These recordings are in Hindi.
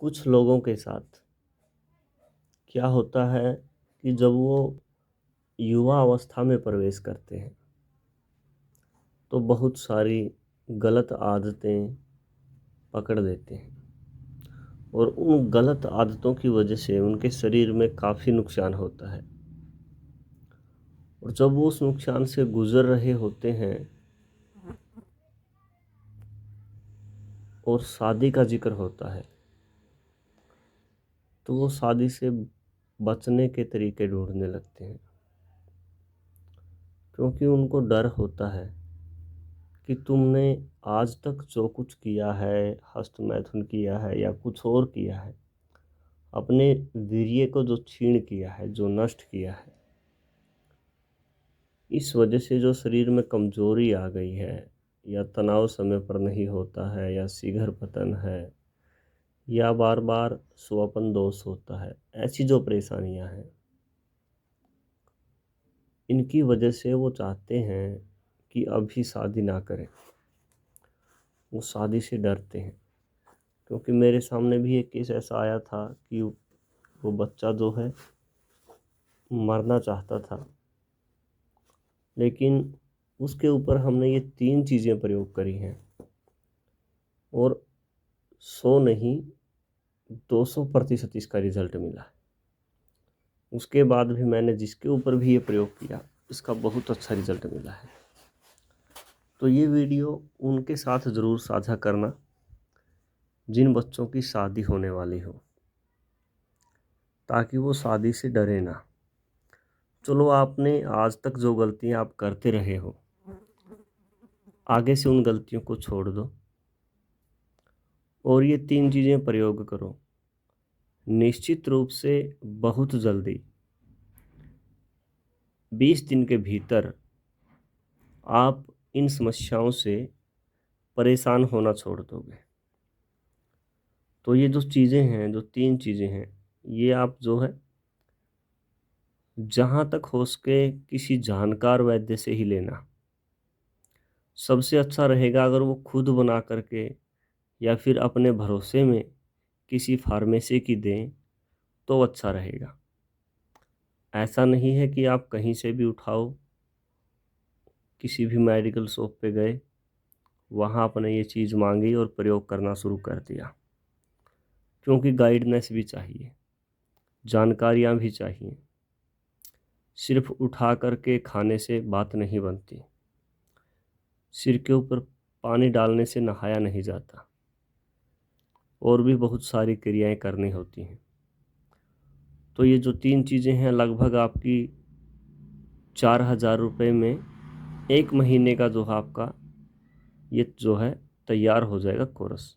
कुछ लोगों के साथ क्या होता है कि जब वो युवा अवस्था में प्रवेश करते हैं तो बहुत सारी गलत आदतें पकड़ लेते हैं और उन गलत आदतों की वजह से उनके शरीर में काफ़ी नुकसान होता है। और जब वो उस नुकसान से गुजर रहे होते हैं और शादी का जिक्र होता है तो वो शादी से बचने के तरीके ढूंढने लगते हैं, क्योंकि उनको डर होता है कि तुमने आज तक जो कुछ किया है, हस्तमैथुन किया है या कुछ और किया है, अपने वीर्य को जो क्षीण किया है, जो नष्ट किया है, इस वजह से जो शरीर में कमजोरी आ गई है या तनाव समय पर नहीं होता है या शीघ्र पतन है या बार बार स्वपन दोष होता है, ऐसी जो परेशानियां हैं, इनकी वजह से वो चाहते हैं कि अभी शादी ना करें। वो शादी से डरते हैं, क्योंकि मेरे सामने भी एक केस ऐसा आया था कि वो बच्चा जो है मरना चाहता था, लेकिन उसके ऊपर हमने ये 3 चीज़ें प्रयोग करी हैं और 100 नहीं 200% इसका रिजल्ट मिला है। उसके बाद भी मैंने जिसके ऊपर भी ये प्रयोग किया, इसका बहुत अच्छा रिजल्ट मिला है। तो ये वीडियो उनके साथ ज़रूर साझा करना जिन बच्चों की शादी होने वाली हो, ताकि वो शादी से डरे ना। चलो, आपने आज तक जो गलतियां आप करते रहे हो, आगे से उन गलतियों को छोड़ दो और ये 3 चीज़ें प्रयोग करो। निश्चित रूप से बहुत जल्दी 20 दिन के भीतर आप इन समस्याओं से परेशान होना छोड़ दोगे। तो ये जो चीज़ें हैं, जो 3 चीज़ें हैं, ये आप जो है जहाँ तक हो सके किसी जानकार वैद्य से ही लेना। सबसे अच्छा रहेगा अगर वो खुद बना करके या फिर अपने भरोसे में किसी फार्मेसी की दें तो अच्छा रहेगा। ऐसा नहीं है कि आप कहीं से भी उठाओ, किसी भी मेडिकल शॉप पे गए, वहाँ आपने ये चीज़ मांगी और प्रयोग करना शुरू कर दिया, क्योंकि गाइडनेस भी चाहिए, जानकारियाँ भी चाहिए। सिर्फ उठा करके खाने से बात नहीं बनती, सिर के ऊपर पानी डालने से नहाया नहीं जाता, और भी बहुत सारी क्रियाएं करनी होती हैं। तो ये जो 3 चीज़ें हैं, लगभग आपकी 4,000 रुपये में 1 महीने का जो है आपका ये जो है तैयार हो जाएगा कोर्स।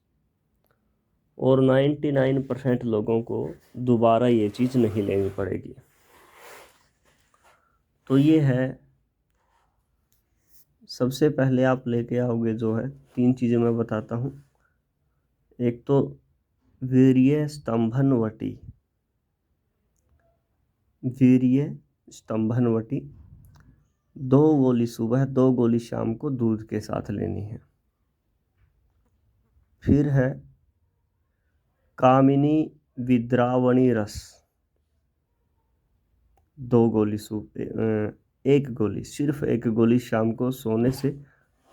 और 99% लोगों को दोबारा ये चीज़ नहीं लेनी पड़ेगी। तो ये है, सबसे पहले आप लेके आओगे जो है 3 चीज़ें मैं बताता हूँ। एक तो वीर्य स्तंभनवटी, वीर्य स्तंभनवटी 2 गोली सुबह 2 गोली शाम को दूध के साथ लेनी है। फिर है कामिनी विद्रावणी रस 2 गोली सुबह, 1 गोली, सिर्फ 1 गोली शाम को सोने से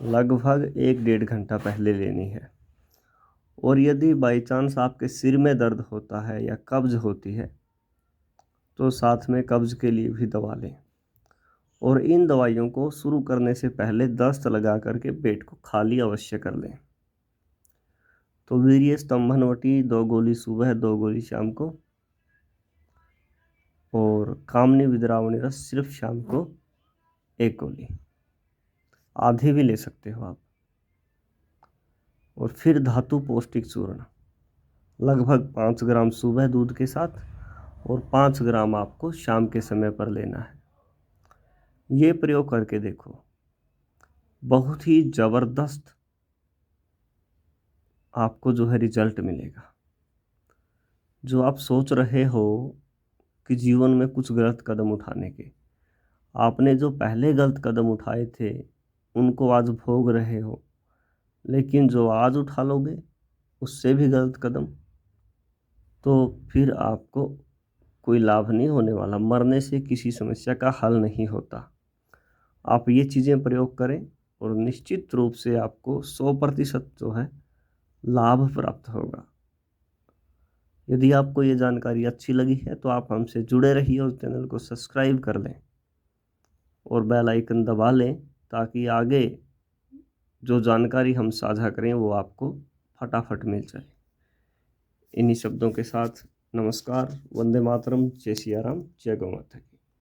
लगभग 1-1.5 घंटा पहले लेनी है। और यदि बाई चांस आपके सिर में दर्द होता है या कब्ज होती है तो साथ में कब्ज के लिए भी दवा लें। और इन दवाइयों को शुरू करने से पहले दस्त लगा करके पेट को खाली अवश्य कर लें। तो वीर्य स्तंभनवटी 2 गोली सुबह 2 गोली शाम को, और कामनी विद्रावणी रस सिर्फ शाम को 1 गोली, आधे भी ले सकते हो आप। और फिर धातु पौष्टिक चूर्ण लगभग 5 ग्राम सुबह दूध के साथ और 5 ग्राम आपको शाम के समय पर लेना है। ये प्रयोग करके देखो, बहुत ही ज़बरदस्त आपको जो है रिजल्ट मिलेगा। जो आप सोच रहे हो कि जीवन में कुछ गलत कदम उठाने के, आपने जो पहले गलत कदम उठाए थे उनको आज भोग रहे हो, लेकिन जो आज उठा लोगे उससे भी गलत कदम, तो फिर आपको कोई लाभ नहीं होने वाला। मरने से किसी समस्या का हल नहीं होता। आप ये चीज़ें प्रयोग करें और निश्चित रूप से आपको 100% जो है लाभ प्राप्त होगा। यदि आपको ये जानकारी अच्छी लगी है तो आप हमसे जुड़े रहिए और चैनल को सब्सक्राइब कर लें और बेल आइकन दबा लें, ताकि आगे जो जानकारी हम साझा करें वो आपको फटाफट मिल जाए। इन्हीं शब्दों के साथ नमस्कार, वंदे मातरम, जय सिया राम, जय गौ माता की।